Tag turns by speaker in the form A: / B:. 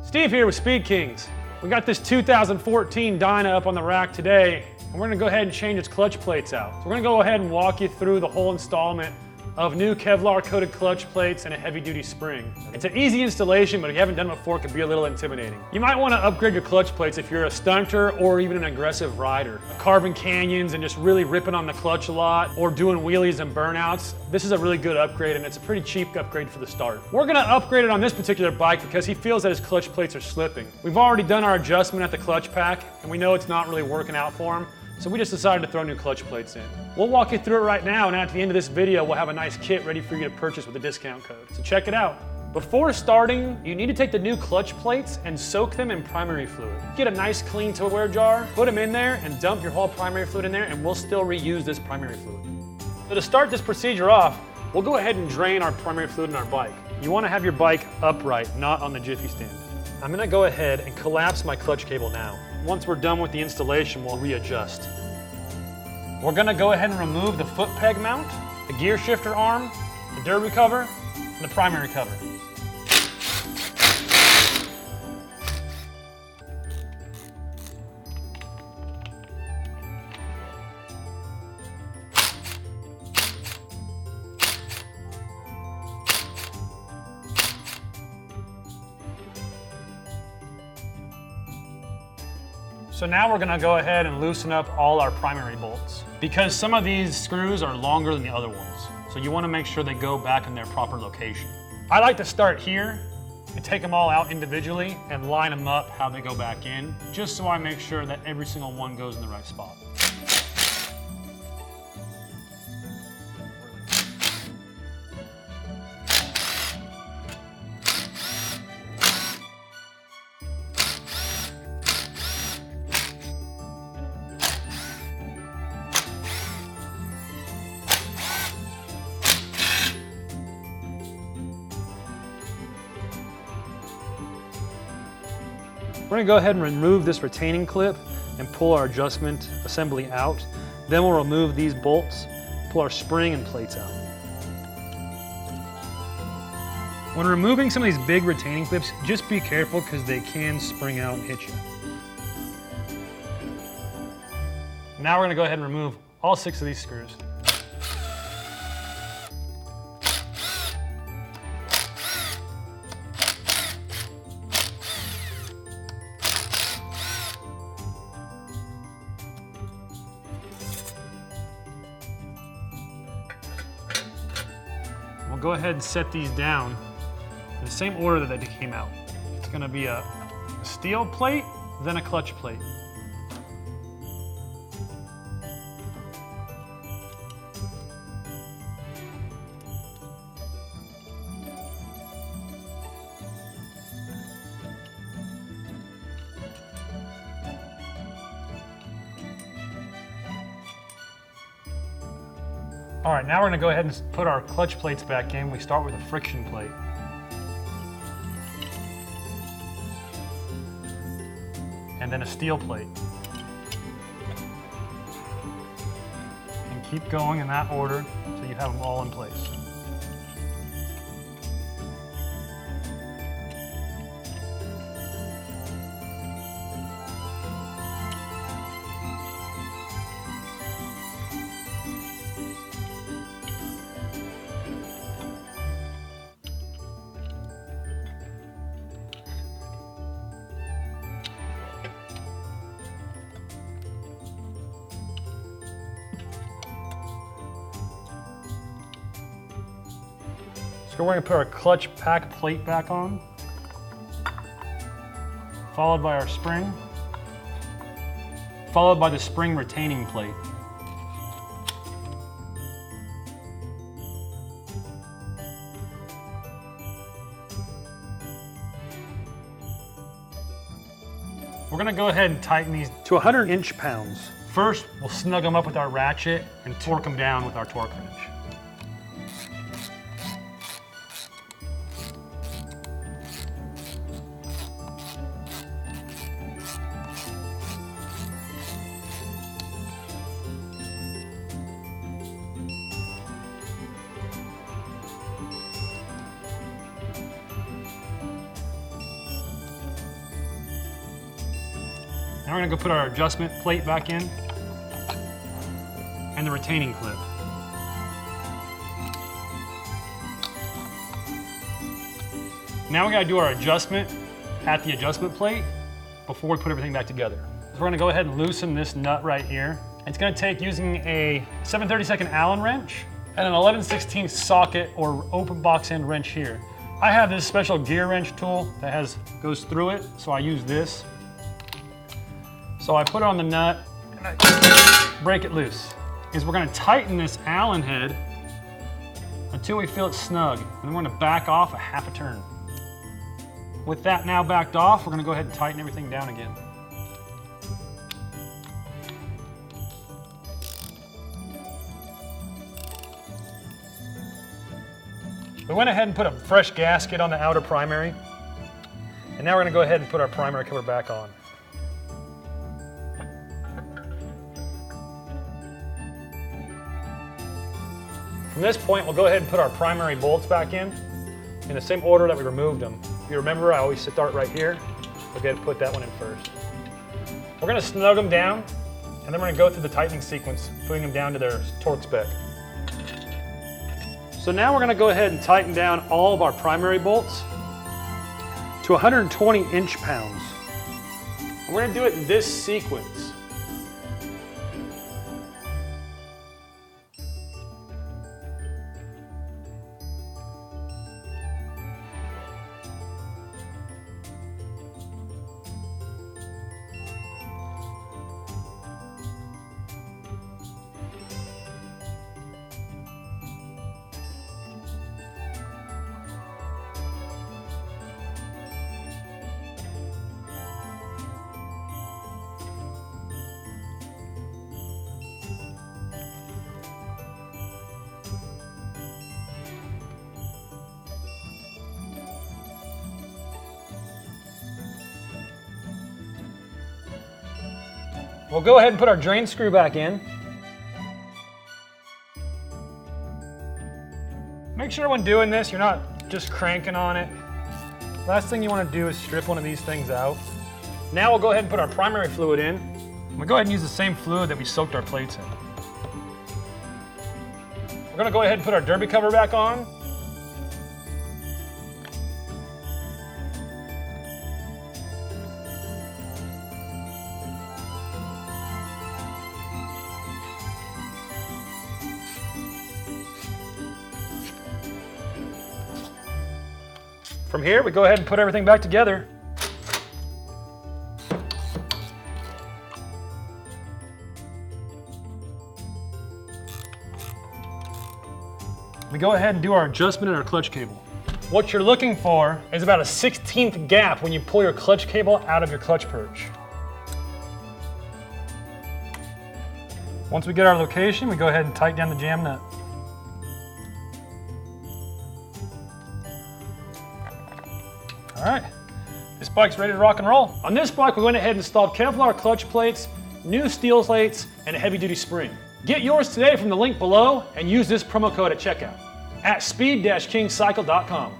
A: Steve here with Speed Kings. We got this 2014 Dyna up on the rack today, and we're gonna go ahead and change its clutch plates out. So we're gonna go ahead and walk you through the whole installment of new Kevlar coated clutch plates and a heavy duty spring. It's an easy installation, but if you haven't done it before, it can be a little intimidating. You might wanna upgrade your clutch plates if you're a stunter or even an aggressive rider. Carving canyons and just really ripping on the clutch a lot, or doing wheelies and burnouts. This is a really good upgrade, and it's a pretty cheap upgrade for the start. We're gonna upgrade it on this particular bike because he feels that his clutch plates are slipping. We've already done our adjustment at the clutch pack, and we know it's not really working out for him. So we just decided to throw new clutch plates in. We'll walk you through it right now, and at the end of this video, we'll have a nice kit ready for you to purchase with a discount code. So check it out. Before starting, you need to take the new clutch plates and soak them in primary fluid. Get a nice clean Tupperware jar, put them in there, and dump your whole primary fluid in there, and we'll still reuse this primary fluid. So to start this procedure off, we'll go ahead and drain our primary fluid in our bike. You wanna have your bike upright, not on the jiffy stand. I'm gonna go ahead and collapse my clutch cable now. Once we're done with the installation, we'll readjust. We're gonna go ahead and remove the foot peg mount, the gear shifter arm, the derby cover, and the primary cover. So now we're gonna go ahead and loosen up all our primary bolts, because some of these screws are longer than the other ones. So you wanna make sure they go back in their proper location. I like to start here and take them all out individually and line them up how they go back in, just so I make sure that every single one goes in the right spot. We're gonna go ahead and remove this retaining clip and pull our adjustment assembly out. Then we'll remove these bolts, pull our spring and plates out. When removing some of these big retaining clips, just be careful because they can spring out and hit you. Now we're gonna go ahead and remove all 6 of these screws. We'll go ahead and set these down in the same order that they came out. It's gonna be a steel plate, then a clutch plate. All right, now we're gonna go ahead and put our clutch plates back in. We start with a friction plate. And then a steel plate. And keep going in that order until you have them all in place. So we're going to put our clutch pack plate back on, followed by our spring, followed by the spring retaining plate. We're going to go ahead and tighten these to 100 inch-pounds. First, we'll snug them up with our ratchet and torque them down with our torque wrench. Now we're gonna go put our adjustment plate back in and the retaining clip. Now we gotta do our adjustment at the adjustment plate before we put everything back together. So we're gonna go ahead and loosen this nut right here. It's gonna take using a 7/32 Allen wrench and an 11/16 socket or open box end wrench here. I have this special gear wrench tool that goes through it, so I use this. So I put it on the nut and I break it loose. We're gonna tighten this Allen head until we feel it snug, and then we're gonna back off a half a turn. With that now backed off, we're gonna go ahead and tighten everything down again. We went ahead and put a fresh gasket on the outer primary, and now we're gonna go ahead and put our primary cover back on. From this point, we'll go ahead and put our primary bolts back in the same order that we removed them. If you remember, I always start right here. We'll go ahead and put that one in first. We're gonna snug them down, and then we're gonna go through the tightening sequence, putting them down to their torque spec. So now we're gonna go ahead and tighten down all of our primary bolts to 120 inch-pounds. And we're gonna do it in this sequence. We'll go ahead and put our drain screw back in. Make sure when doing this, you're not just cranking on it. Last thing you want to do is strip one of these things out. Now we'll go ahead and put our primary fluid in. We'll go ahead and use the same fluid that we soaked our plates in. We're going to go ahead and put our derby cover back on. From here, we go ahead and put everything back together. We go ahead and do our adjustment in our clutch cable. What you're looking for is about a 1/16 gap when you pull your clutch cable out of your clutch perch. Once we get our location, we go ahead and tighten down the jam nut. All right, this bike's ready to rock and roll. On this bike, we went ahead and installed Kevlar clutch plates, new steel plates, and a heavy-duty spring. Get yours today from the link below and use this promo code at checkout at speed-kingcycle.com.